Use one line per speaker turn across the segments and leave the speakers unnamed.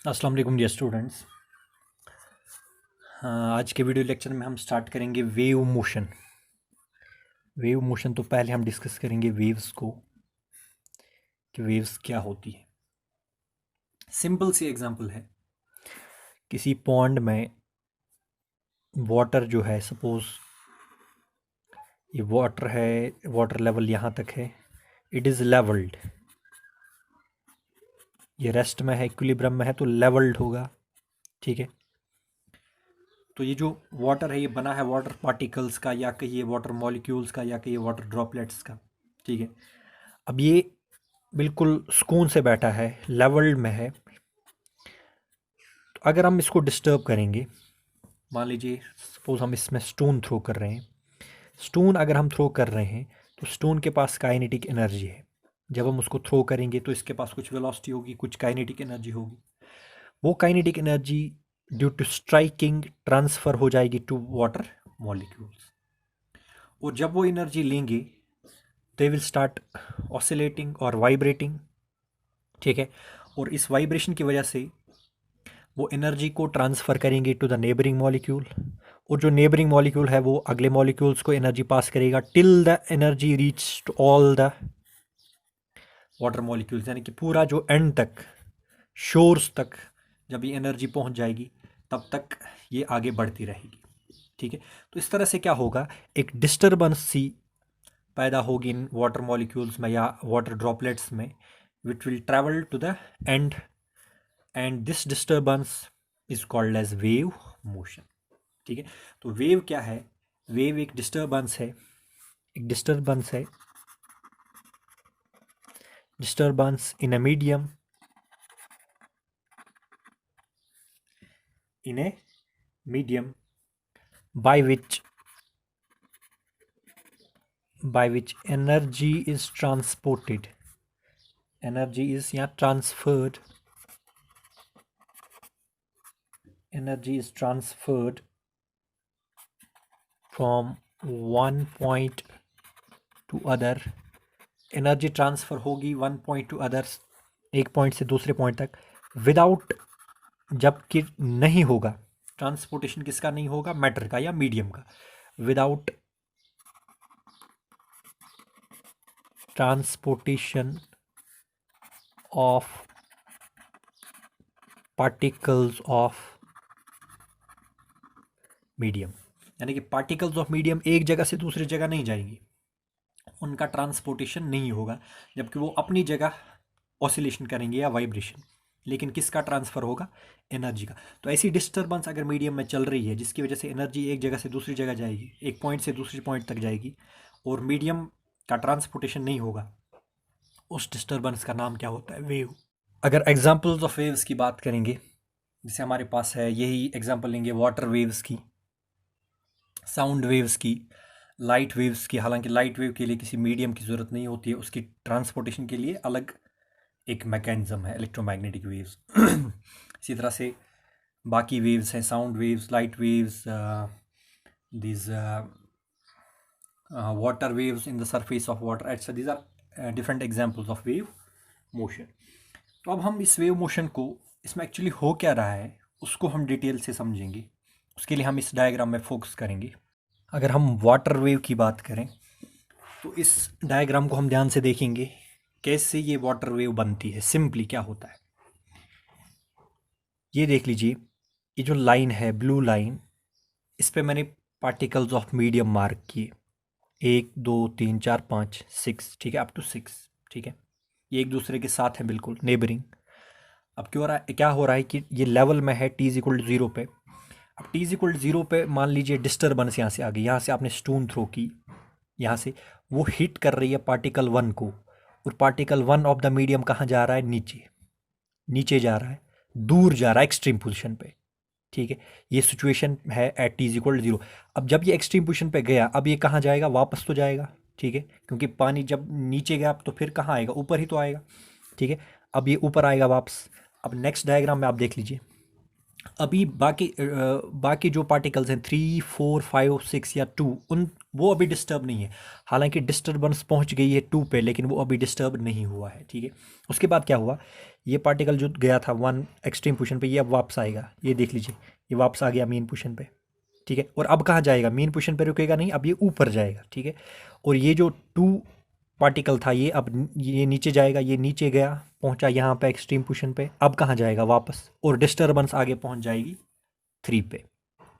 अस्सलाम वालेकुम dear students. आज के वीडियो लेक्चर में हम स्टार्ट करेंगे वेव मोशन। वेव मोशन तो पहले हम डिस्कस करेंगे वेव्स को कि वेव्स क्या होती है। सिंपल सी एग्जांपल है, किसी पॉन्ड में वाटर जो है, सपोज ये वाटर है, वाटर लेवल यहाँ तक है, इट इज़ लेवल्ड। ये रेस्ट में है, इक्विलिब्रियम में है तो लेवल्ड होगा, ठीक है। तो ये जो वाटर है ये बना है वाटर पार्टिकल्स का, या कहिए वाटर मॉलिक्यूल्स का, या कहिए वाटर ड्रॉपलेट्स का, ठीक है। अब ये बिल्कुल सुकून से बैठा है, लेवल्ड में है। तो अगर हम इसको डिस्टर्ब करेंगे, मान लीजिए सपोज हम इसमें स्टोन थ्रो कर रहे हैं, स्टोन अगर हम थ्रो कर रहे हैं तो स्टोन के पास काइनेटिक एनर्जी है। जब हम उसको थ्रो करेंगे तो इसके पास कुछ वेलोसिटी होगी, कुछ काइनेटिक एनर्जी होगी। वो kinetic energy due to striking transfer हो जाएगी टू वाटर मॉलिक्यूल्स, और जब वो एनर्जी लेंगे दे विल स्टार्ट ऑसिलेटिंग और वाइब्रेटिंग, ठीक है। और इस वाइब्रेशन की वजह से वो एनर्जी को ट्रांसफ़र करेंगे टू द नेबरिंग मॉलिक्यूल, और जो नेबरिंग मॉलिक्यूल है वो अगले मॉलिक्यूल्स को एनर्जी पास करेगा till the energy reach to all the water molecules, यानी कि पूरा जो एंड तक, शोर्स तक जब ये एनर्जी पहुंच जाएगी तब तक ये आगे बढ़ती रहेगी, ठीक है। तो इस तरह से क्या होगा, एक डिस्टर्बेंस सी पैदा होगी इन वाटर मॉलिक्यूल्स में या वाटर ड्रॉपलेट्स में, which will travel to the end, and this disturbance is called as wave motion, ठीक है। तो वेव क्या है, वेव एक डिस्टर्बेंस है, एक डिस्टर्बेंस है, disturbance in a medium, in a medium by which energy is transported, energy is या transferred, energy is transferred from one point to other, energy transfer होगी वन पॉइंट टू अदर्स, एक point से दूसरे point तक, without, जबकि नहीं होगा transportation, किसका नहीं होगा, मैटर का या मीडियम का, without transportation of particles of medium, यानी कि पार्टिकल्स ऑफ मीडियम एक जगह से दूसरी जगह नहीं जाएंगी, उनका ट्रांसपोर्टेशन नहीं होगा, जबकि वो अपनी जगह ऑसिलेशन करेंगे या वाइब्रेशन, लेकिन किसका ट्रांसफ़र होगा, एनर्जी का। तो ऐसी डिस्टर्बेंस अगर मीडियम में चल रही है जिसकी वजह से एनर्जी एक जगह से दूसरी जगह जाएगी, एक पॉइंट से दूसरे पॉइंट तक जाएगी, और मीडियम का ट्रांसपोर्टेशन नहीं होगा, उस डिस्टर्बेंस का नाम क्या होता है, वेव। अगर एग्जांपल्स ऑफ वेव्स की बात करेंगे, जैसे हमारे पास है, यही एग्जांपल लेंगे वाटर वेव्स की, साउंड वेव्स की, लाइट वेव्स की। हालांकि लाइट वेव के लिए किसी मीडियम की ज़रूरत नहीं होती है, उसकी ट्रांसपोर्टेशन के लिए अलग एक मैकेनिज़्म है, इलेक्ट्रोमैग्नेटिक वेव्स। इसी तरह से बाकी वेव्स हैं, sound waves, light waves, these water waves in the surface of water, etc. These are different examples of wave motion. तो अब हम इस वेव मोशन को, इसमें एक्चुअली हो क्या रहा है उसको हम डिटेल से समझेंगे। उसके लिए हम इस डायग्राम में फोकस करेंगे। अगर हम वाटर वेव की बात करें तो इस डायग्राम को हम ध्यान से देखेंगे कैसे ये वाटर वेव बनती है। सिंपली क्या होता है, ये देख लीजिए, ये जो लाइन है ब्लू लाइन, इस पे मैंने पार्टिकल्स ऑफ मीडियम मार्क किए, 1 2 3 4 5 6, ठीक है, अप टू 6, ठीक है। ये एक दूसरे के साथ है, बिल्कुल नेबरिंग। अब क्यों हो रहा है, क्या हो रहा है कि ये लेवल में है t इज इक्वल टू 0 पे। अब t इज इक्वल टू 0 पे मान लीजिए डिस्टर्बेंस यहाँ से आ गई, यहाँ से आपने स्टोन थ्रो की, यहाँ से वो हिट कर रही है पार्टिकल 1 को, और पार्टिकल 1 ऑफ द मीडियम कहाँ जा रहा है, नीचे, नीचे जा रहा है, दूर जा रहा है एक्सट्रीम पोजिशन पे, ठीक है। ये सिचुएशन है at t is equal to 0। अब जब ये एक्सट्रीम पोजिशन पे गया, अब ये कहाँ जाएगा, वापस तो जाएगा, ठीक है, क्योंकि पानी जब नीचे गया तो फिर कहाँ आएगा, ऊपर ही तो आएगा, ठीक है। अब ये ऊपर आएगा वापस। अब नेक्स्ट डायग्राम में आप देख लीजिए, अभी बाकी जो पार्टिकल्स हैं 3 4 5 6 या 2, वो अभी डिस्टर्ब नहीं है। हालांकि डिस्टर्बेंस पहुंच गई है 2 पे, लेकिन वो अभी डिस्टर्ब नहीं हुआ है, ठीक है। उसके बाद क्या हुआ, ये पार्टिकल जो गया था 1 एक्सट्रीम पोजीशन पे, ये अब वापस आएगा, ये देख लीजिए, ये वापस आ गया मीन पोजीशन पे, ठीक है। और अब कहाँ जाएगा, मीन पोजीशन पे रुकेगा नहीं, अब ये ऊपर जाएगा, ठीक है। और ये जो 2 पार्टिकल था ये अब ये नीचे जाएगा, ये नीचे गया, पहुंचा यहाँ पे एक्सट्रीम पोजीशन पे, अब कहाँ जाएगा वापस, और डिस्टर्बेंस आगे पहुंच जाएगी 3 पे,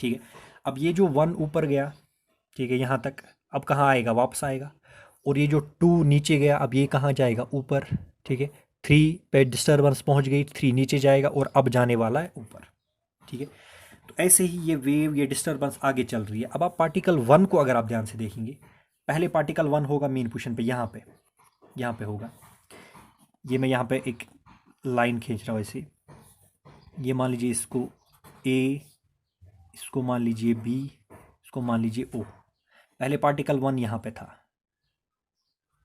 ठीक है। अब ये जो 1 ऊपर गया, ठीक है, यहाँ तक, अब कहाँ आएगा, वापस आएगा। और ये जो 2 नीचे गया, अब ये कहाँ जाएगा, ऊपर, ठीक है। 3 पे डिस्टर्बेंस पहुंच गई, 3 नीचे जाएगा और अब जाने वाला है ऊपर, ठीक है। तो ऐसे ही ये वेव, ये डिस्टर्बेंस आगे चल रही है। अब आप पार्टिकल 1 को अगर आप ध्यान से देखेंगे, पहले पार्टिकल 1 होगा मेन पोजीशन पे, यहाँ पे होगा। ये मैं यहाँ पे एक लाइन खींच रहा हूँ ऐसे, ये मान लीजिए इसको ए, इसको मान लीजिए बी, इसको मान लीजिए ओ। पहले पार्टिकल 1 यहाँ पे था,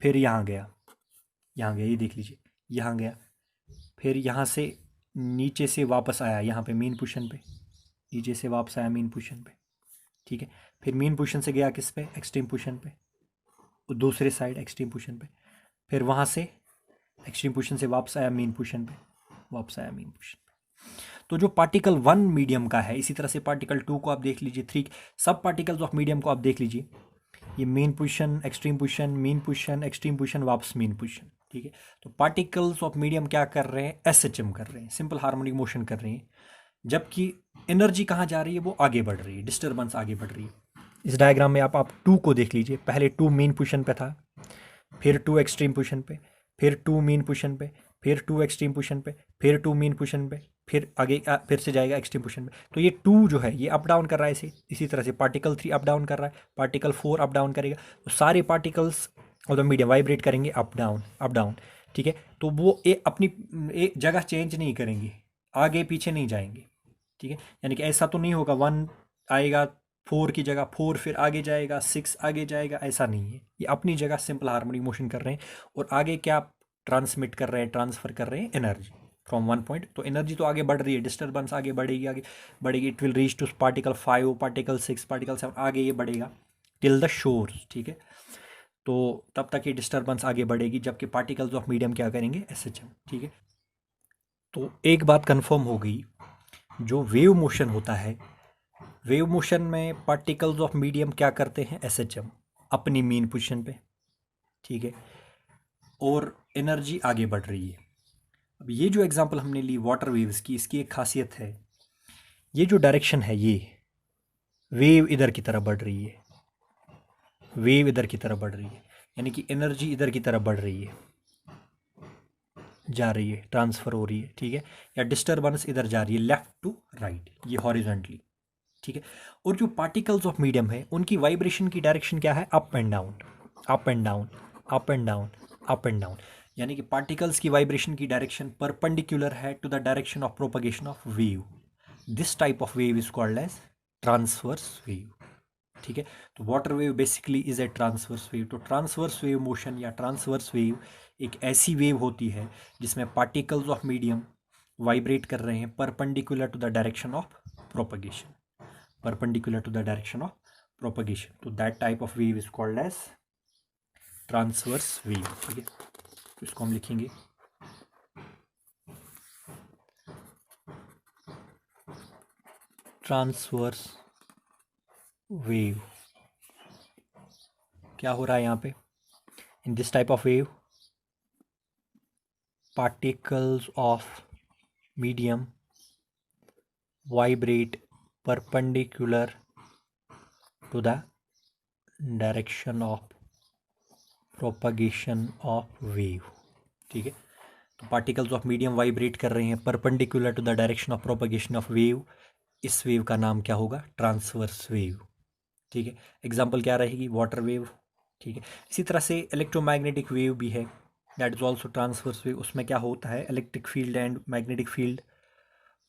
फिर यहाँ गया, ये देख लीजिए, यहाँ गया, फिर यहाँ से नीचे से वापस आया यहाँ पे मेन पोजीशन पे, नीचे से वापस आया मेन पोजीशन पे, ठीक है। फिर मेन पोजीशन से गया किस पे, एक्सट्रीम पोजीशन पे, दूसरे साइड एक्सट्रीम पोजीशन पे, फिर वहाँ से एक्सट्रीम पोजीशन से वापस आया मेन पोजीशन पे, तो जो पार्टिकल 1 मीडियम का है, इसी तरह से पार्टिकल 2 को आप देख लीजिए, 3 सब पार्टिकल्स ऑफ मीडियम को आप देख लीजिए, ये main position, extreme position, main position, extreme position, वापस मेन पोजीशन, ठीक है। तो पार्टिकल्स ऑफ मीडियम क्या कर रहे हैं, एसएचएम कर रहे हैं, सिंपल हार्मोनिक मोशन कर रहे हैं, जबकि एनर्जी कहाँ जा रही है, वो आगे बढ़ रही है, डिस्टर्बेंस आगे बढ़ रही है। इस डायग्राम में आप 2 को देख लीजिए, पहले 2 मेन पोजीशन पे था, फिर 2 एक्सट्रीम पोजीशन पे, फिर 2 मेन पोजीशन पे, फिर 2 एक्सट्रीम पोजीशन पे, फिर 2 मेन पोजीशन पे, फिर आगे फिर से जाएगा एक्सट्रीम पोजीशन पे। तो ये 2 जो है ये अप डाउन कर रहा है इसी तरह से पार्टिकल 3 अप डाउन कर रहा है, पार्टिकल 4 अप डाउन करेगा। तो सारे particles of the medium vibrate करेंगे अप डाउन, ठीक है। तो वो अपनी एक जगह चेंज नहीं करेंगे, आगे पीछे नहीं जाएंगे, ठीक है। यानी कि ऐसा तो नहीं होगा 1 आएगा 4 की जगह 4 फिर आगे जाएगा 6 आगे जाएगा, ऐसा नहीं है। ये अपनी जगह सिंपल हार्मोनिक मोशन कर रहे हैं, और आगे क्या ट्रांसमिट कर रहे हैं, ट्रांसफर कर रहे हैं एनर्जी फ्रॉम 1 पॉइंट। तो एनर्जी तो आगे बढ़ रही है, डिस्टर्बेंस आगे बढ़ेगी, it will reach to particle 5, particle 6, particle 7, आगे ये बढ़ेगा टिल द शोर्स, ठीक है। तो तब तक ये डिस्टर्बेंस आगे बढ़ेगी, जबकि पार्टिकल्स ऑफ मीडियम क्या करेंगे, एसएचएम, ठीक है। तो एक बात कंफर्म हो गई, जो वेव मोशन होता है, वेव मोशन में पार्टिकल्स ऑफ मीडियम क्या करते हैं, एसएचएम अपनी मेन पोजीशन पे, ठीक है, और एनर्जी आगे बढ़ रही है। अब ये जो एग्जांपल हमने ली वाटर वेव्स की, इसकी एक खासियत है, ये जो डायरेक्शन है, ये वेव इधर की तरफ बढ़ रही है, वेव इधर की तरफ बढ़ रही है, यानी कि एनर्जी इधर की तरफ बढ़ रही है, जा रही है, ट्रांसफर हो रही है, ठीक है। या डिस्टर्बेंस इधर जा रही है, लेफ्ट टू राइट, ये हॉरिजॉन्टली, ठीक है। और जो पार्टिकल्स ऑफ मीडियम है, उनकी वाइब्रेशन की डायरेक्शन क्या है, up and down, up and down, up and down, up and down. यानी कि पार्टिकल्स की वाइब्रेशन की डायरेक्शन परपेंडिकुलर है to the direction of propagation of wave. This type of wave is called as transverse wave, ठीक है। तो water wave basically is a transverse wave. तो transverse wave motion या ट्रांसवर्स वेव एक ऐसी wave होती है जिसमें पार्टिकल्स ऑफ मीडियम वाइब्रेट कर रहे हैं perpendicular to the direction of propagation, perpendicular to the direction of propagation. तो that type of wave is called as transverse wave, ठीक है। तो इसको हम लिखेंगे ट्रांसवर्स वेव। क्या हो रहा है यहाँ पे, in this type of wave particles of medium vibrate perpendicular to the direction of propagation of wave, ठीक है। तो पार्टिकल्स ऑफ मीडियम वाइब्रेट कर रहे हैं perpendicular to the direction of propagation of wave. इस वेव का नाम क्या होगा, ट्रांसवर्स वेव, ठीक है। एग्जांपल क्या रहेगी, वाटर वेव, ठीक है। इसी तरह से इलेक्ट्रोमैग्नेटिक वेव भी है, that is also transverse wave. उसमें क्या होता है, electric field and magnetic field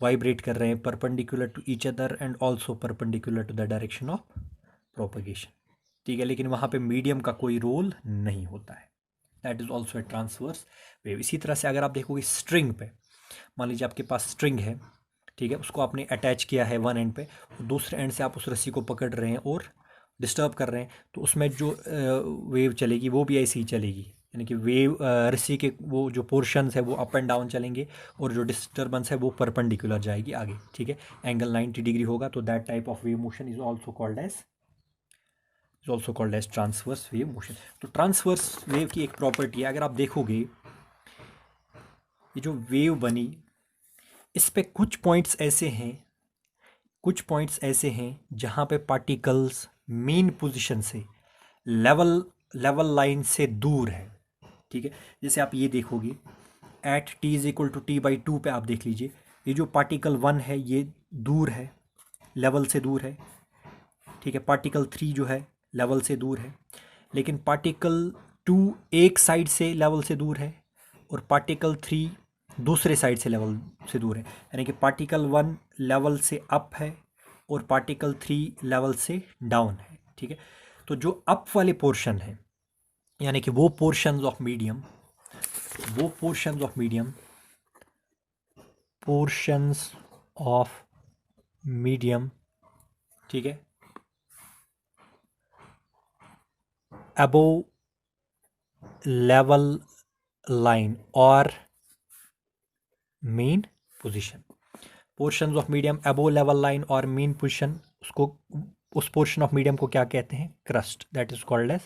vibrate कर रहे हैं perpendicular to each other and also perpendicular to the direction of propagation, ठीक है। लेकिन वहाँ पे मीडियम का कोई रोल नहीं होता है, that is also a transverse wave. इसी तरह से अगर आप देखोगे स्ट्रिंग पे, मान लीजिए आपके पास स्ट्रिंग है, ठीक है, उसको आपने अटैच किया है वन एंड पे, और दूसरे एंड से आप उस रस्सी को पकड़ रहे हैं और डिस्टर्ब कर रहे हैं, तो उसमें जो वेव चलेगी वो भी ऐसी ही चलेगी, यानी कि वेव रस्सी के वो जो पोर्शंस है वो अप एंड डाउन चलेंगे, और जो डिस्टर्बेंस है वो परपेंडिकुलर जाएगी आगे, ठीक है। एंगल 90 डिग्री होगा, तो that type of wave motion is also called as transverse wave motion. तो ट्रांसवर्स वेव की एक प्रॉपर्टी है, अगर आप देखोगे ये जो वेव बनी, इस पे कुछ पॉइंट्स ऐसे हैं जहाँ पे पार्टिकल्स मेन पोजीशन से लेवल लाइन से दूर है, ठीक है। जैसे आप ये देखोगे at T is equal to T by two पे आप देख लीजिए, ये जो पार्टिकल 1 है ये दूर है, लेवल से दूर है, ठीक है। पार्टिकल 3 जो है लेवल से दूर है, लेकिन पार्टिकल 2 एक साइड से लेवल से दूर है, और पार्टिकल 3 दूसरे साइड से लेवल से दूर है, यानी कि पार्टिकल 1 लेवल से अप है और पार्टिकल 3 लेवल से डाउन है, ठीक है। तो जो अप वाले पोर्शन है, यानी कि वो पोर्शंस ऑफ मीडियम ठीक है, अबोव लेवल लाइन और mean position, portions of medium above level line और मेन पोजीशन, उसको उस पोर्शन ऑफ मीडियम को क्या कहते हैं, crust, that is called as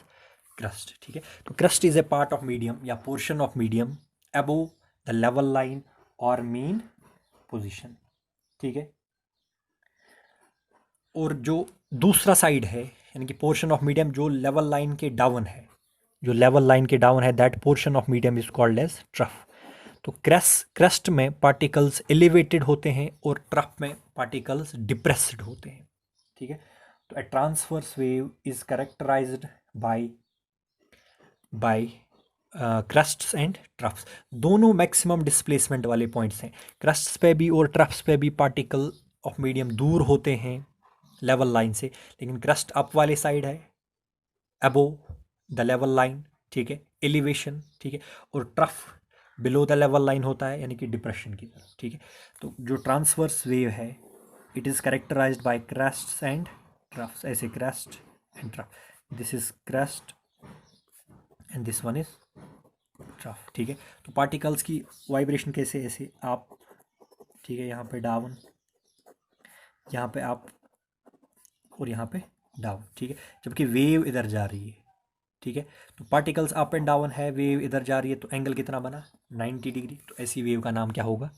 crust, ठीक है। तो crust is a part of medium या portion of medium above the level line और मेन पोजीशन, ठीक है। और जो दूसरा साइड है, यानी कि पोर्शन ऑफ मीडियम जो लेवल लाइन के डाउन है, that portion of medium is called as trough. तो क्रस्ट में पार्टिकल्स एलिवेटेड होते हैं और ट्रफ में पार्टिकल्स डिप्रेस्ड होते हैं, ठीक है। तो a transverse wave is characterized by crusts and troughs, दोनों मैक्सिमम डिस्प्लेसमेंट वाले पॉइंट्स हैं। क्रस्ट्स पे भी और ट्रफ्स पे भी पार्टिकल ऑफ मीडियम दूर होते हैं लेवल लाइन से, लेकिन क्रस्ट अप वाले साइड है, अबोव द लेवल लाइन, ठीक है, एलिवेशन, ठीक है, और trough below the level line होता है, यानी कि डिप्रेशन की तरफ, ठीक है। तो जो ट्रांसवर्स वेव है, it is characterized by crusts and troughs, ऐसे crust and trough, this is crust and this one is trough, ठीक है। तो पार्टिकल्स की वाइब्रेशन कैसे, ऐसे आप, ठीक है, यहाँ पे डाउन, यहाँ पे आप, और यहाँ पे डाउन, ठीक है, जबकि वेव इधर जा रही है, ठीक है। तो पार्टिकल्स अप एंड डाउन है, वेव इधर जा रही है, तो एंगल कितना बना, 90 डिग्री। तो ऐसी वेव का नाम क्या होगा,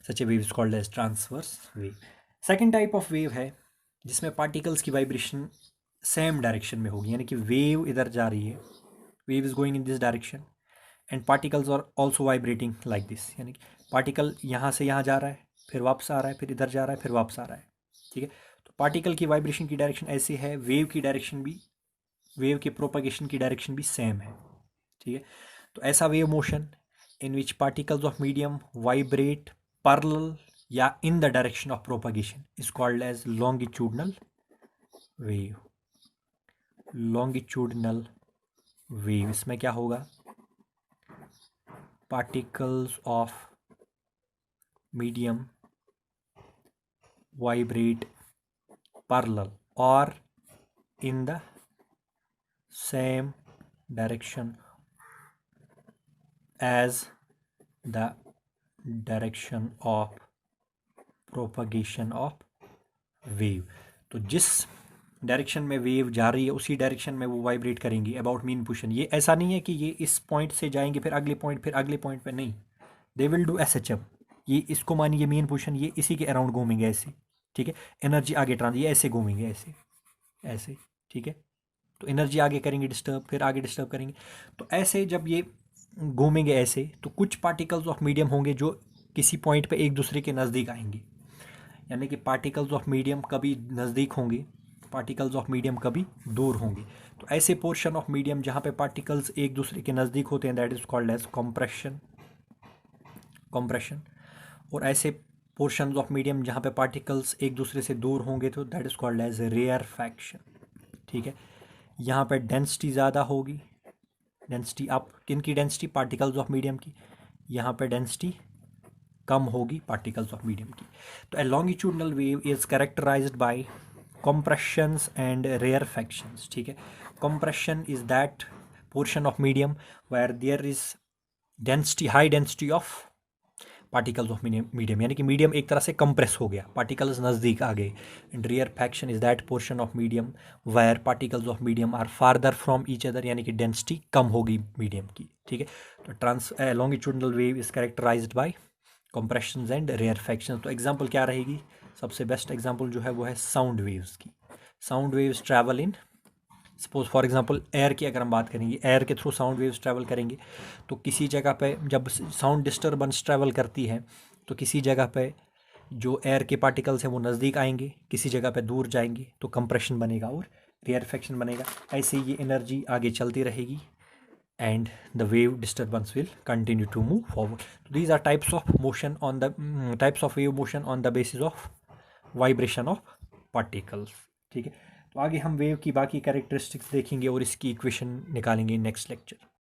such a wave is called as transverse wave. Second type of wave है जिसमें पार्टिकल्स की वाइब्रेशन सेम डायरेक्शन में होगी, यानी कि वेव इधर जा रही है, wave is going in this direction and particles are also vibrating like this, यानी कि पार्टिकल यहाँ से यहाँ जा रहा है, फिर वापस आ रहा है, फिर इधर जा रहा है, फिर वापस आ रहा है, ठीक है। तो पार्टिकल की वाइब्रेशन की डायरेक्शन ऐसी है, वेव के प्रोपगेशन की डायरेक्शन भी सेम है, ठीक है। तो ऐसा wave motion in which particles of medium vibrate parallel या in the direction of propagation is called as longitudinal wave. इसमें क्या होगा, particles of medium vibrate parallel और in the same direction as the direction of propagation of wave। तो जिस direction में wave जा रही है उसी डायरेक्शन में वो वाइब्रेट करेंगी अबाउट मीन पोजीशन। ये ऐसा नहीं है कि ये इस पॉइंट से जाएंगे फिर अगले पॉइंट पे नहीं, दे विल डू एसएचएफ। ये इसको मानिए मेन पोजीशन, ये इसी के अराउंड घूमेंगे ऐसे, ठीक है। एनर्जी आगे ये ऐसे घूमेंगे ऐसे, ठीक है। तो एनर्जी आगे करेंगे डिस्टर्ब, फिर आगे डिस्टर्ब करेंगे। तो ऐसे जब ये घूमेंगे ऐसे, तो कुछ पार्टिकल्स ऑफ मीडियम होंगे जो किसी पॉइंट पे एक दूसरे के नज़दीक आएंगे, यानी कि पार्टिकल्स ऑफ मीडियम कभी नज़दीक होंगे, पार्टिकल्स ऑफ मीडियम कभी दूर होंगे। तो ऐसे पोर्शन ऑफ मीडियम जहाँ पे पार्टिकल्स एक दूसरे के नज़दीक होते हैं, that is called as compression. और ऐसे पोर्शन ऑफ मीडियम जहाँ पे पार्टिकल्स एक दूसरे से दूर होंगे, तो that is called as rarefaction, ठीक है। यहाँ पे डेंसिटी ज़्यादा होगी, डेंसिटी अप, किन की डेंसिटी, पार्टिकल्स ऑफ मीडियम की। यहाँ पे डेंसिटी कम होगी पार्टिकल्स ऑफ मीडियम की। तो a longitudinal wave is characterized by compressions and rarefactions. ठीक है, compression is that portion of medium where there is high density of particles of medium, यानी कि मीडियम एक तरह से कंप्रेस हो गया, पार्टिकल्स नज़दीक आ गए. And rarefaction is that portion of medium where particles of medium are farther from each other, यानी कि डेंसिटी कम होगी मीडियम की. ठीक है, तो longitudinal wave is characterized by compressions and rarefaction. तो एग्जांपल क्या रहेगी, सबसे बेस्ट एग्जांपल जो है वो है साउंड वेव्स की. Sound waves travel in, suppose for example air की अगर हम बात करेंगे, एयर के थ्रू साउंड वेव्स ट्रैवल करेंगे, तो किसी जगह पे जब साउंड डिस्टर्बेंस ट्रैवल करती है तो किसी जगह पे जो एयर के पार्टिकल्स हैं वो नज़दीक आएंगे, किसी जगह पे दूर जाएंगे, तो कंप्रेशन बनेगा और रेयरफैक्शन बनेगा. ऐसे ये एनर्जी आगे चलती रहेगी and the wave disturbance will continue to move forward. तो these are types of motion on the types of wave motion on the basis of vibration of particles. ठीक है, तो आगे हम वेव की बाकी कैरेक्टरिस्टिक्स देखेंगे और इसकी इक्वेशन निकालेंगे नेक्स्ट लेक्चर.